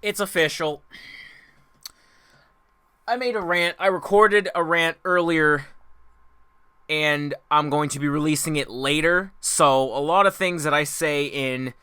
It's official. I made a rant. I recorded a rant earlier, and I'm going to be releasing it later. So, a lot of things that I say in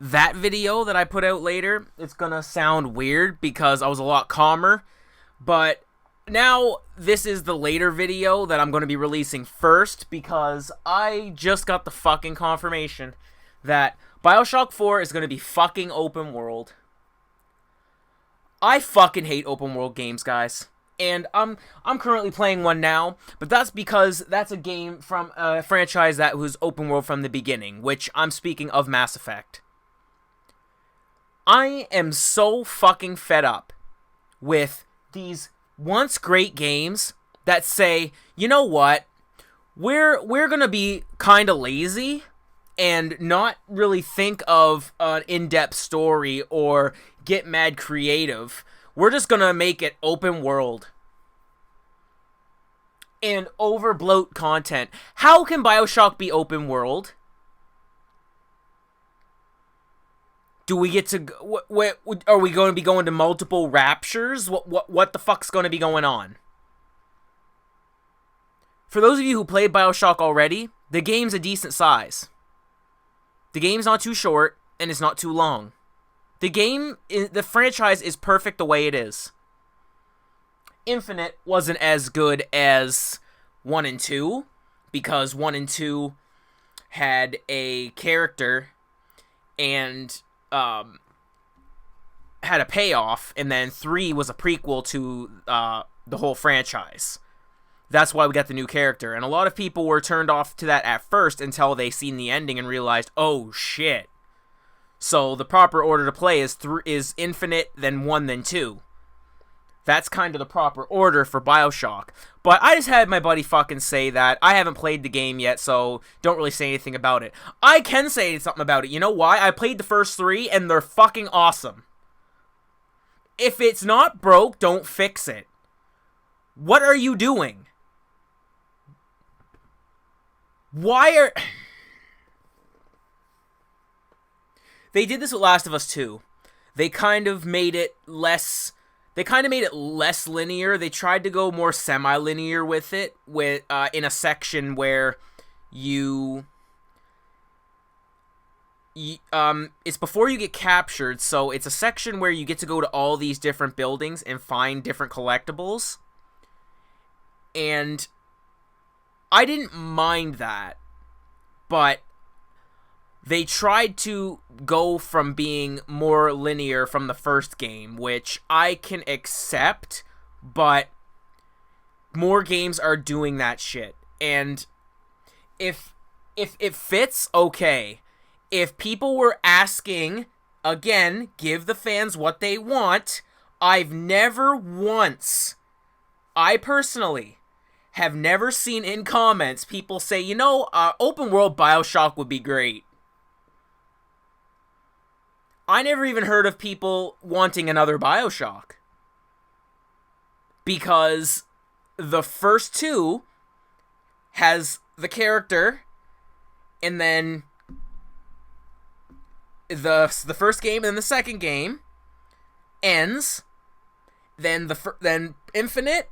that video that I put out later, it's gonna sound weird because I was a lot calmer. But now, this is the later video that I'm going to be releasing first because I just got the fucking confirmation that Bioshock 4 is going to be fucking open world. I fucking hate open world games, guys. And I'm currently playing one now, but that's because that's a game from a franchise that was open world from the beginning, which I'm speaking of Mass Effect. I am so fucking fed up with these once great games that say, you know what, we're gonna be kind of lazy and not really think of an in-depth story or get mad creative. We're just gonna make it open world and overbloat content. How can Bioshock be open world? Do we get to? What are we going to be going to multiple raptures? What the fuck's going to be going on? For those of you who played Bioshock already, the game's a decent size. The game's not too short, and it's not too long. The franchise is perfect the way it is. Infinite wasn't as good as 1 and 2, because 1 and 2 had a character and had a payoff, and then 3 was a prequel to the whole franchise. That's why we got the new character, and a lot of people were turned off to that at first until they seen the ending and realized, oh shit. So the proper order to play is Infinite, then 1, then 2. That's kind of the proper order for Bioshock. But I just had my buddy fucking say that. I haven't played the game yet, so don't really say anything about it. I can say something about it. You know why? I played the first 3, and they're fucking awesome. If it's not broke, don't fix it. What are you doing? Why are... They did this with Last of Us 2. They kind of made it less linear. They tried to go more semi-linear with it, in a section where it's before you get captured, so it's a section where you get to go to all these different buildings and find different collectibles. And I didn't mind that, but they tried to go from being more linear from the first game, which I can accept, but more games are doing that shit. And if it fits, okay. If people were asking, again, give the fans what they want, I've never once, I personally have never seen in comments people say, you know, open world Bioshock would be great. I never even heard of people wanting another Bioshock. Because the first 2 has the character, and then the first game and the second game ends. Then then Infinite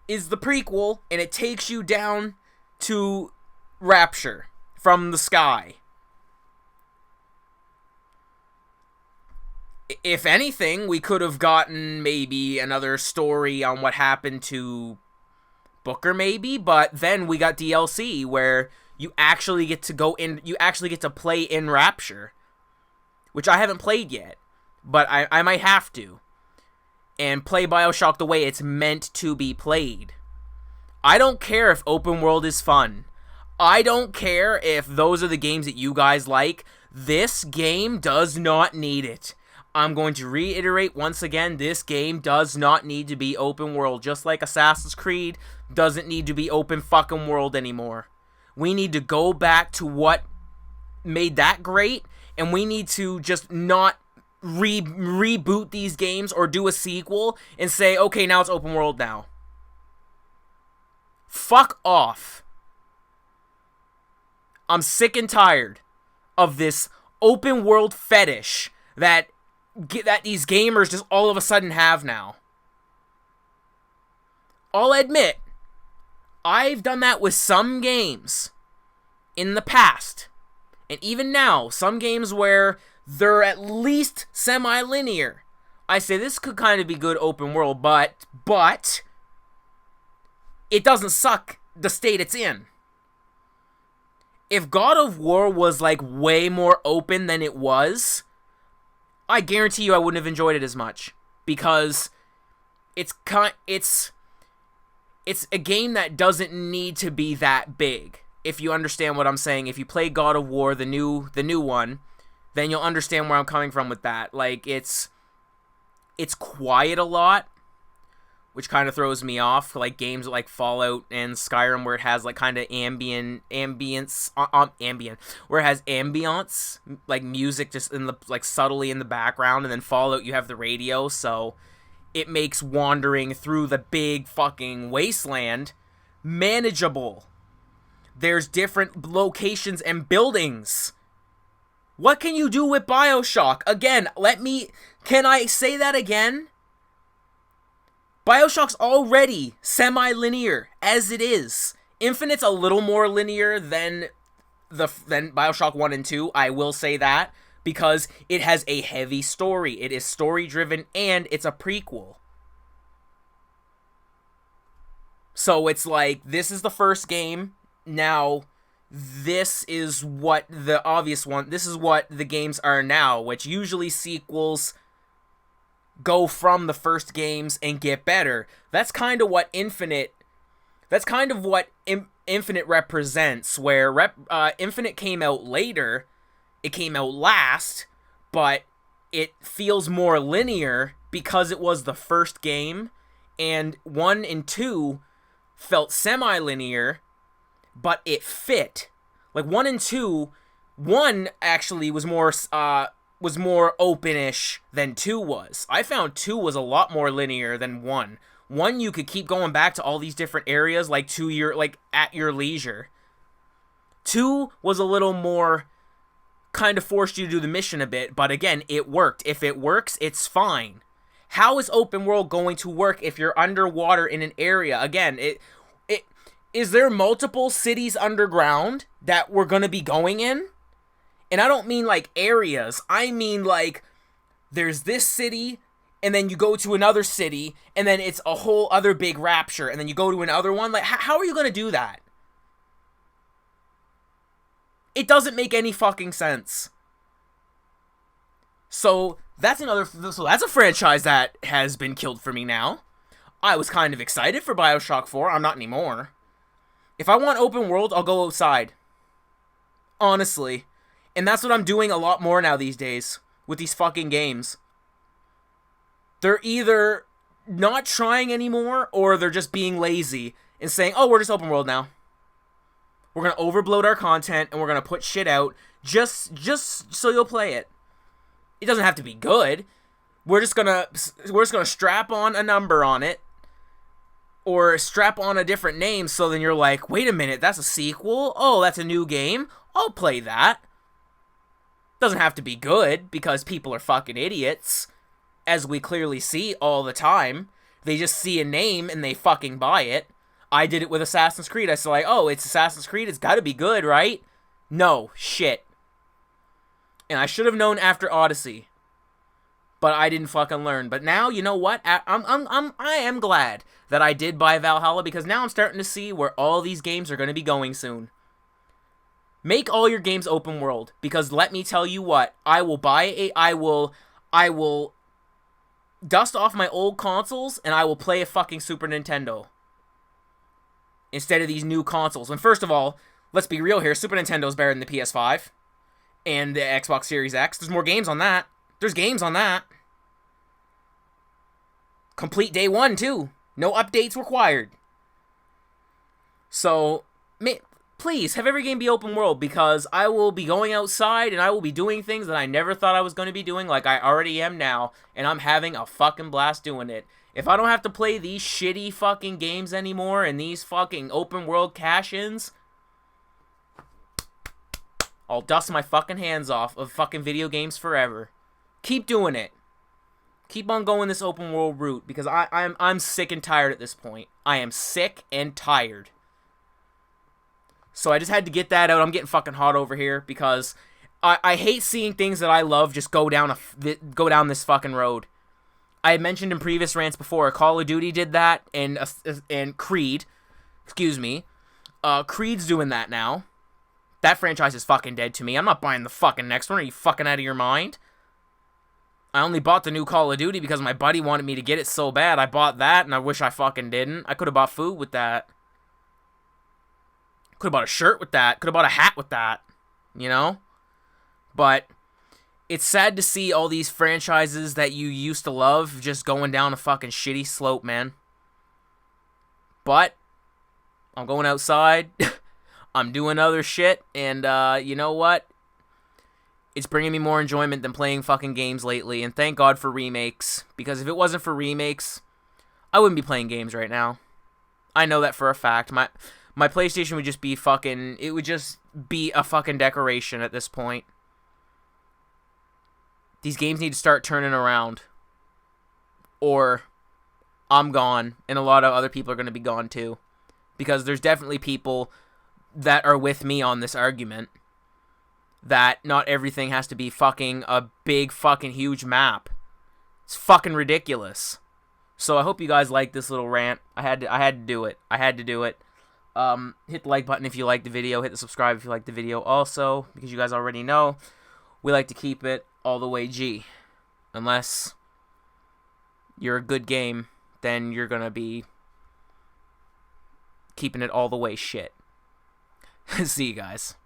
is the prequel, and it takes you down to Rapture from the sky. If anything, we could have gotten maybe another story on what happened to Booker, maybe, but then we got DLC where you actually get to play in Rapture, which I haven't played yet, but I might have to, and play Bioshock the way it's meant to be played. I don't care if open world is fun. I don't care if those are the games that you guys like. This game does not need it. I'm going to reiterate once again, this game does not need to be open world, just like Assassin's Creed doesn't need to be open fucking world anymore. We need to go back to what made that great, and we need to just not reboot these games or do a sequel and say, okay, now it's open world now. Fuck off. I'm sick and tired of this open world fetish that that these gamers just all of a sudden have now. I'll admit, I've done that with some games in the past. And even now, some games where they're at least semi-linear. I say this could kind of be good open world, but it doesn't suck the state it's in. If God of War was like way more open than it was, I guarantee you I wouldn't have enjoyed it as much, because it's a game that doesn't need to be that big. If you understand what I'm saying, if you play God of War, the new one, then you'll understand where I'm coming from with that. Like, it's quiet a lot, which kind of throws me off. Like games like Fallout and Skyrim, where it has like kind of ambient, where it has ambience, like music just in the like subtly in the background, and then Fallout you have the radio, so it makes wandering through the big fucking wasteland manageable. There's different locations and buildings. What can you do with Bioshock? Again, can I say that again? Bioshock's already semi-linear, as it is. Infinite's a little more linear than Bioshock 1 and 2, I will say that, because it has a heavy story. It is story-driven, and it's a prequel. So it's like, this is the first game. Now, this is what the obvious one, this is what the games are now, which usually sequels go from the first games and get better. That's kind of what Infinite represents, where Infinite came out later, it came out last, but it feels more linear because it was the first game, and 1 and 2 felt semi-linear, but it fit. Like 1 and 2, 1 actually was more openish than 2 was. I found 2 was a lot more linear than 1. 1 you could keep going back to all these different areas like at your leisure. 2 was a little more kind of forced you to do the mission a bit, but again, it worked. If it works, it's fine. How is open world going to work if you're underwater in an area? Again, is there multiple cities underground that we're going to be going in? And I don't mean like areas. I mean like there's this city, and then you go to another city, and then it's a whole other big rapture, and then you go to another one. Like, how are you going to do that? It doesn't make any fucking sense. So that's a franchise that has been killed for me now. I was kind of excited for Bioshock 4. I'm not anymore. If I want open world, I'll go outside. Honestly. And that's what I'm doing a lot more now these days with these fucking games. They're either not trying anymore, or they're just being lazy and saying, oh, we're just open world now. We're going to overbloat our content, and we're going to put shit out just so you'll play it. It doesn't have to be good. We're just gonna strap on a number on it, or strap on a different name, so then you're like, wait a minute, that's a sequel? Oh, that's a new game? I'll play that. Doesn't have to be good, because people are fucking idiots, as we clearly see all the time. They just see a name and they fucking buy it. I did it with Assassin's Creed. I said like, oh, it's Assassin's Creed, it's gotta be good, right? No, shit. And I should have known after Odyssey, but I didn't fucking learn. But now, you know what? I am glad that I did buy Valhalla, because now I'm starting to see where all these games are going to be going soon. Make all your games open world, because let me tell you what, I will dust off my old consoles, and I will play a fucking Super Nintendo instead of these new consoles. And first of all, let's be real here, Super Nintendo's better than the PS5 and the Xbox Series X. There's more games on that. There's games on that. Complete day one, too. No updates required. So, please, have every game be open world, because I will be going outside and I will be doing things that I never thought I was going to be doing, like I already am now, and I'm having a fucking blast doing it. If I don't have to play these shitty fucking games anymore and these fucking open world cash-ins, I'll dust my fucking hands off of fucking video games forever. Keep doing it. keep on going this open world route because I'm sick and tired at this point. I am sick and tired. So I just had to get that out. I'm getting fucking hot over here because I hate seeing things that I love just go down this fucking road. I had mentioned in previous rants before, Call of Duty did that, and Creed, excuse me, Creed's doing that now. That franchise is fucking dead to me. I'm not buying the fucking next one. Are you fucking out of your mind? I only bought the new Call of Duty because my buddy wanted me to get it so bad. I bought that, and I wish I fucking didn't. I could have bought food with that. Could have bought a shirt with that. Could have bought a hat with that. You know? But it's sad to see all these franchises that you used to love just going down a fucking shitty slope, man. But I'm going outside. I'm doing other shit. And you know what? It's bringing me more enjoyment than playing fucking games lately. And thank God for remakes. Because if it wasn't for remakes, I wouldn't be playing games right now. I know that for a fact. My PlayStation would just be fucking... It would just be a fucking decoration at this point. These games need to start turning around. Or I'm gone. And a lot of other people are going to be gone too. Because there's definitely people that are with me on this argument. That not everything has to be fucking a big fucking huge map. It's fucking ridiculous. So I hope you guys like this little rant. I had to do it. I had to do it. Hit the like button if you like the video. Hit the subscribe if you like the video also. Because you guys already know, we like to keep it all the way G. Unless you're a good game, then you're gonna be keeping it all the way shit. See you guys.